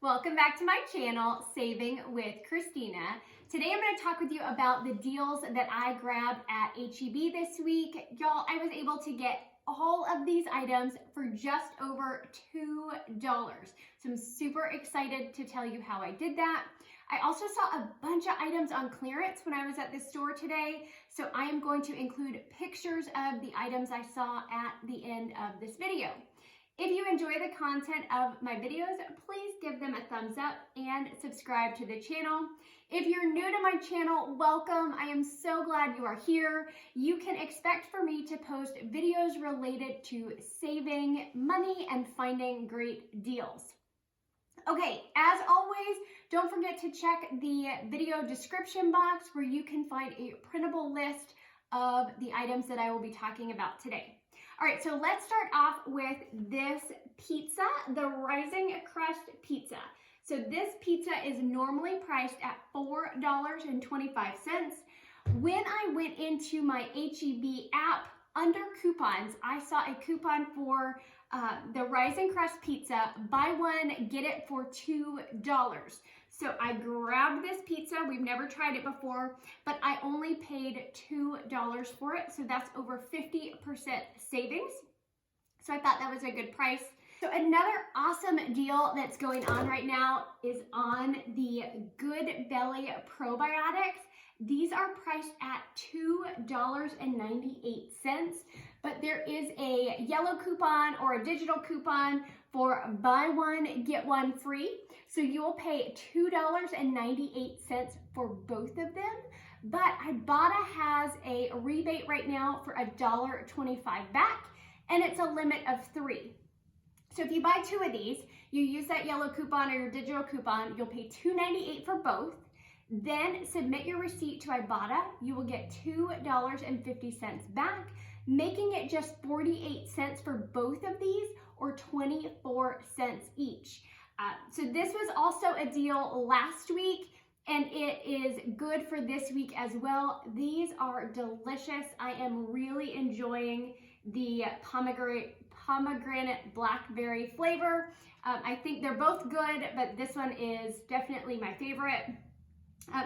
Welcome back to my channel, Saving with Christina. Today I'm going to talk with you about the deals that I grabbed at HEB this week. Y'all, I was able to get all of these items for just over $2. So I'm super excited to tell you how I did that. I also saw a bunch of items on clearance when I was at the store today, so I am going to include pictures of the items I saw at the end of this video. If you enjoy the content of my videos, please give them a thumbs up and subscribe to the channel. If you're new to my channel, welcome. I am so glad you are here. You can expect for me to post videos related to saving money and finding great deals. Okay, as always, don't forget to check the video description box where you can find a printable list of the items that I will be talking about today. All right, so let's start off with this pizza, the Rising Crust pizza. So this pizza is normally priced at $4.25. When I went into my HEB app under coupons, I saw a coupon for the Rising Crust pizza, buy one, get it for $2. So I grabbed this pizza. We've never tried it before, but I only paid $2 for it. So that's over 50% savings. So I thought that was a good price. So another awesome deal that's going on right now is on the Good Belly Probiotics. These are priced at $2.98, but there is a yellow coupon or a digital coupon for buy one, get one free. So you'll pay $2.98 for both of them, but Ibotta has a rebate right now for $1.25 back, and it's a limit of 3. So if you buy 2 of these, you use that yellow coupon or your digital coupon, you'll pay $2.98 for both. Then submit your receipt to Ibotta. You will get $2.50 back, making it just 48 cents for both of these, or 24 cents each. So this was also a deal last week, and it is good for this week as well. These are delicious. I am really enjoying the pomegranate blackberry flavor. I think they're both good, but this one is definitely my favorite.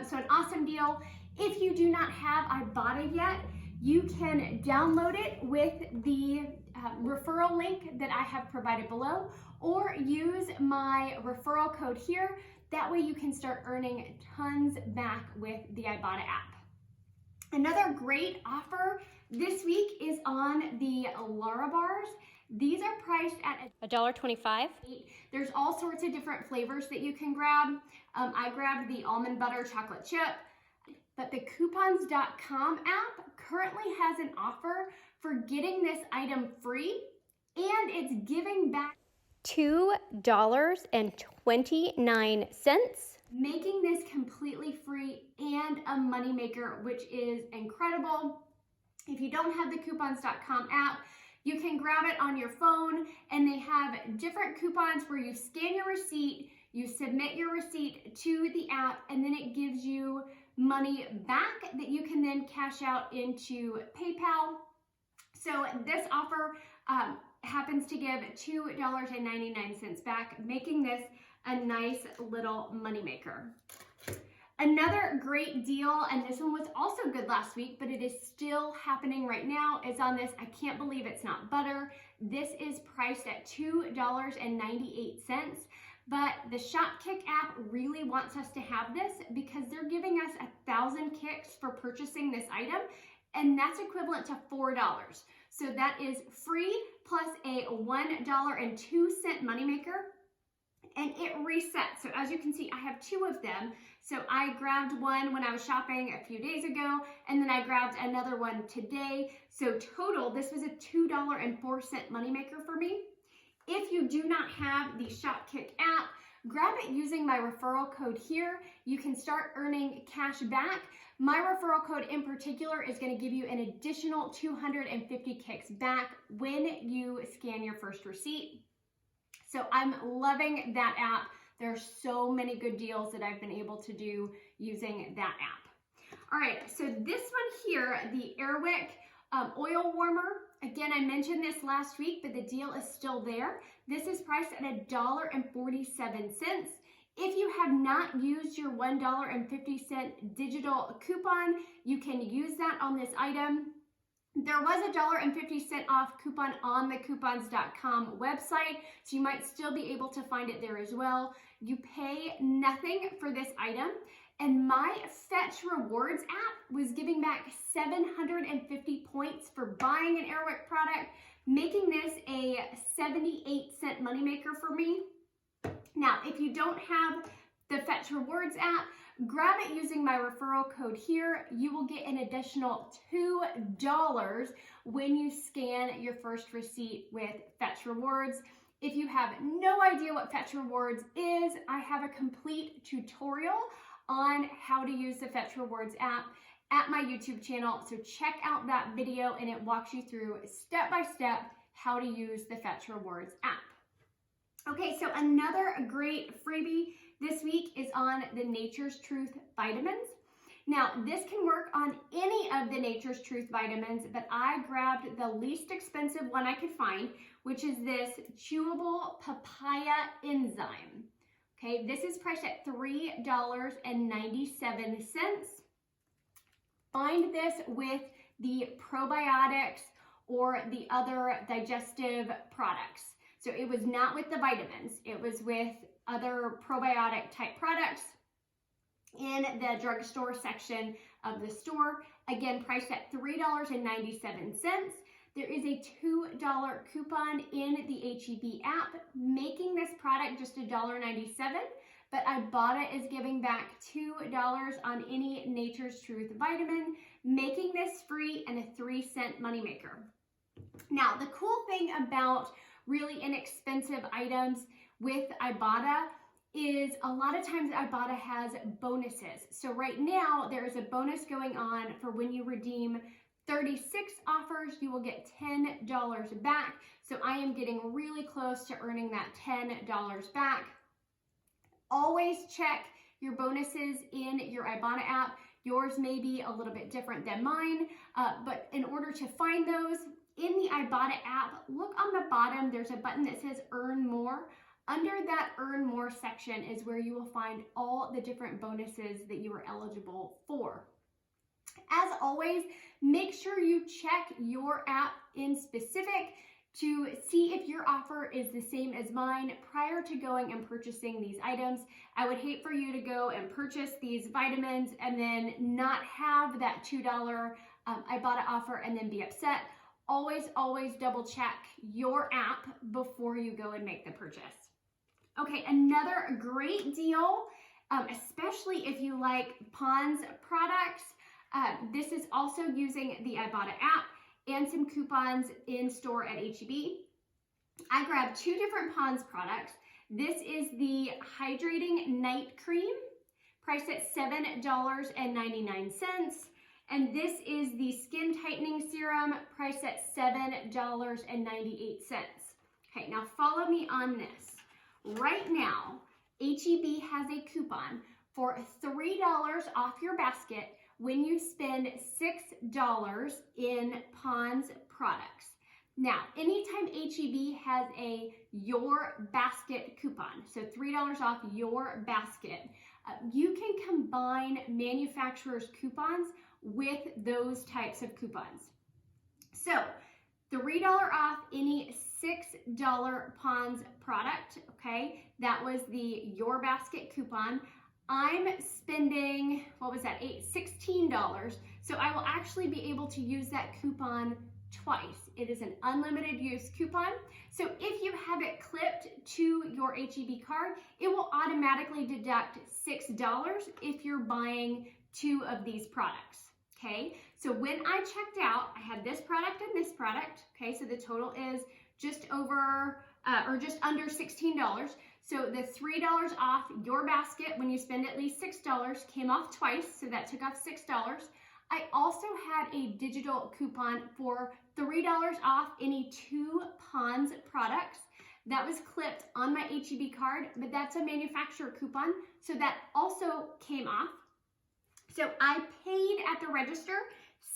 So an awesome deal. If you do not have Ibotta yet, you can download it with the referral link that I have provided below, or use my referral code here. That way you can start earning tons back with the Ibotta app. Another great offer this week is on the Lara bars. These are priced at $1.25. There's all sorts of different flavors that you can grab. I grabbed the almond butter chocolate chip, but the coupons.com app currently has an offer for getting this item free, and it's giving back $2.29, making this completely free and a moneymaker, which is incredible. If you don't have the coupons.com app, you can grab it on your phone, and they have different coupons where you scan your receipt, you submit your receipt to the app, and then it gives you money back that you can then cash out into PayPal. So this offer happens to give $2.99 back, making this a nice little moneymaker. Another great deal, and this one was also good last week, but it is still happening right now, is on this I Can't Believe It's Not Butter. This is priced at $2.98, but the Shopkick app really wants us to have this because they're giving us 1,000 kicks for purchasing this item, and that's equivalent to $4. So that is free plus a $1.02 moneymaker, and it resets. So as you can see, I have 2 of them. So I grabbed one when I was shopping a few days ago, and then I grabbed another one today. So total, this was a $2.04 moneymaker for me. If you do not have the Shopkick app, grab it using my referral code here. You can start earning cash back. My referral code in particular is going to give you an additional 250 kicks back when you scan your first receipt. So I'm loving that app. There are so many good deals that I've been able to do using that app. All right, so this one here, the Airwick oil warmer. Again, I mentioned this last week, but the deal is still there. This is priced at $1.47. If you have not used your $1.50 digital coupon, you can use that on this item. There was a $1.50 off coupon on the coupons.com website, so you might still be able to find it there as well. You pay nothing for this item, and my Fetch Rewards app was giving back 750 points for buying an Airwick product, making this a 78-cent moneymaker for me. Now, if you don't have the Fetch Rewards app, grab it using my referral code here. You will get an additional $2 when you scan your first receipt with Fetch Rewards. If you have no idea what Fetch Rewards is, I have a complete tutorial on how to use the Fetch Rewards app at my YouTube channel. So check out that video and it walks you through step by step how to use the Fetch Rewards app. Okay, so another great freebie this week is on the Nature's Truth vitamins. Now, this can work on any of the Nature's Truth vitamins, but I grabbed the least expensive one I could find, which is this chewable papaya enzyme. Okay, this is priced at $3.97. Find this with the probiotics or the other digestive products. So it was not with the vitamins, it was with other probiotic type products in the drugstore section of the store. Again, priced at $3.97. There is a $2 coupon in the HEB app, making this product just $1.97, but ibotta is giving back $2 on any Nature's Truth vitamin, making this free and a 3-cent moneymaker. Now, the cool thing about really inexpensive items with ibotta is a lot of times ibotta has bonuses. So right now there is a bonus going on for when you redeem 36 offers, you will get $10 back. So I am getting really close to earning that $10 back. Always check your bonuses in your ibotta app. Yours may be a little bit different than mine, but in order to find those, in the ibotta app, look on the bottom, there's a button that says Earn More. Under that Earn More section is where you will find all the different bonuses that you are eligible for. As always, make sure you check your app in specific to see if your offer is the same as mine prior to going and purchasing these items. I would hate for you to go and purchase these vitamins and then not have that $2 ibotta offer and then be upset. Always double check your app before you go and make the purchase. Okay, another great deal, especially if you like Pond's products. This is also using the ibotta app and some coupons in store at HEB. I grabbed 2 different Pond's products. This is the Hydrating Night Cream, priced at $7.99. And this is the Skin Tightening Serum, priced at $7.98. Okay, now follow me on this. Right now, HEB has a coupon for $3 off your basket when you spend $6 in Pond's products. Now, anytime HEB has a Your Basket coupon, so $3 off your basket, you can combine manufacturer's coupons with those types of coupons. So, $3 off any $6 Pond's product, okay? That was the Your Basket coupon. I'm spending, what was that, $16. So I will actually be able to use that coupon twice. It is an unlimited use coupon. So if you have it clipped to your HEB card, it will automatically deduct $6 if you're buying 2 of these products. Okay, so when I checked out, I had this product and this product. Okay, so the total is just over or just under $16. So the $3 off your basket when you spend at least $6 came off twice, so that took off $6. I also had a digital coupon for $3 off any 2 Pond's products. That was clipped on my HEB card, but that's a manufacturer coupon, so that also came off. So I paid at the register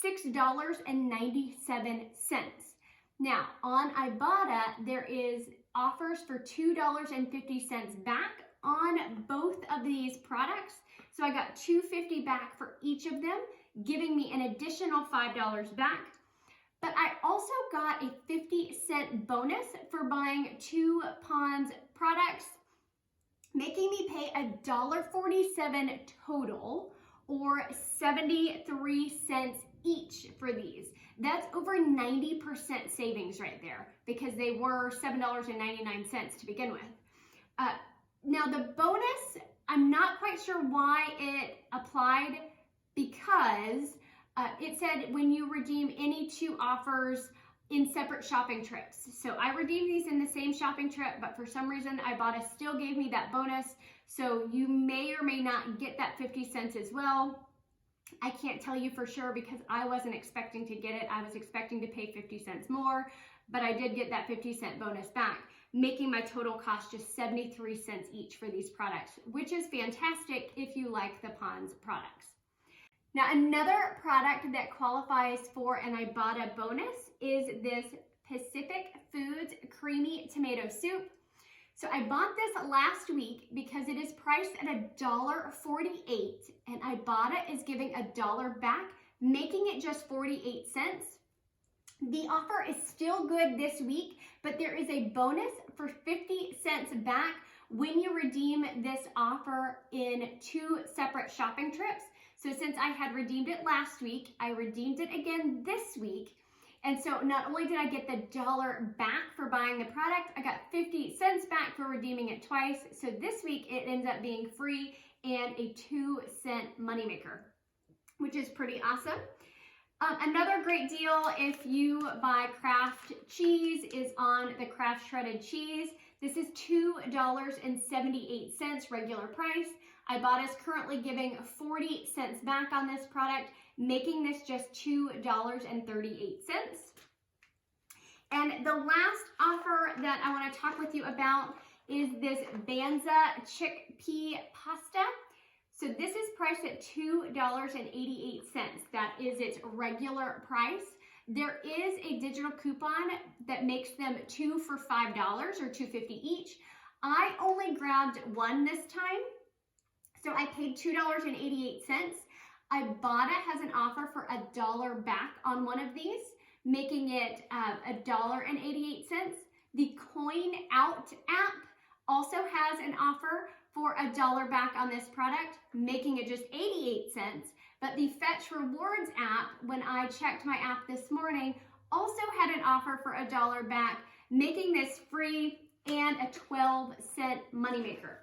$6.97. Now, on ibotta, there is offers for $2.50 back on both of these products. So I got $2.50 back for each of them, giving me an additional $5 back. But I also got a 50-cent bonus for buying 2 Pond's products, making me pay $1.47 total, or 73 cents each for these. That's over 90% savings right there, because they were $7.99 to begin with. Now the bonus, I'm not quite sure why it applied, because it said when you redeem any 2 offers in separate shopping trips. So I redeemed these in the same shopping trip, but for some reason ibotta still gave me that bonus. So you may or may not get that 50 cents as well. I can't tell you for sure because I wasn't expecting to get it. I was expecting to pay 50 cents more, but I did get that 50-cent bonus back, making my total cost just 73 cents each for these products, which is fantastic if you like the Pond's products. Now, another product that qualifies for an ibotta bonus is this Pacific Foods Creamy Tomato Soup. So I bought this last week because it is priced at $1.48, and ibotta is giving $1 back, making it just 48 cents. The offer is still good this week, but there is a bonus for 50 cents back when you redeem this offer in 2 separate shopping trips. So since I had redeemed it last week, I redeemed it again this week. And so not only did I get the $1 back for buying the product, I got 50 cents back for redeeming it twice. So this week it ends up being free and a 2-cent moneymaker, which is pretty awesome. Another great deal if you buy Kraft cheese is on the Kraft shredded cheese. This is $2.78 regular price. Ibotta is currently giving 40 cents back on this product, making this just $2.38. And the last offer that I want to talk with you about is this Banza chickpea pasta. So this is priced at $2.88. That is its regular price. There is a digital coupon that makes them 2 for $5 or $2.50 each. I only grabbed one this time, so I paid $2.88. Ibotta has an offer for $1 back on one of these, making it $1.88. The Coin Out app also has an offer for $1 back on this product, making it just 88 cents. But the Fetch Rewards app, when I checked my app this morning, also had an offer for $1 back, making this free and a 12-cent moneymaker.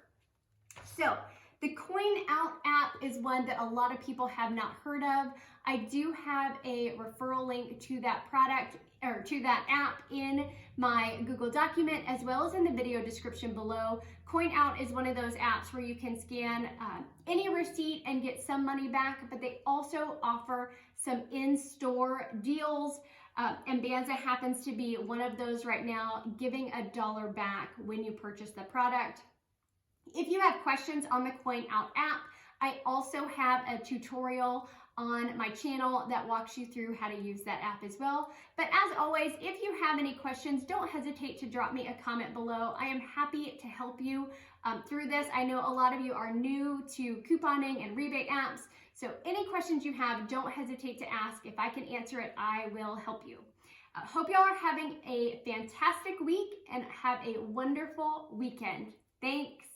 So the Coin Out app is one that a lot of people have not heard of. I do have a referral link to that product or to that app in my Google document, as well as in the video description below. Coin Out is one of those apps where you can scan any receipt and get some money back, but they also offer some in-store deals. And Banza happens to be one of those right now, giving $1 back when you purchase the product. If you have questions on the Coin Out app, I also have a tutorial on my channel that walks you through how to use that app as well. But as always, if you have any questions, don't hesitate to drop me a comment below. I am happy to help you through this. I know a lot of you are new to couponing and rebate apps, so any questions you have, don't hesitate to ask. If I can answer it, I will help you. Hope y'all are having a fantastic week and have a wonderful weekend. Thanks.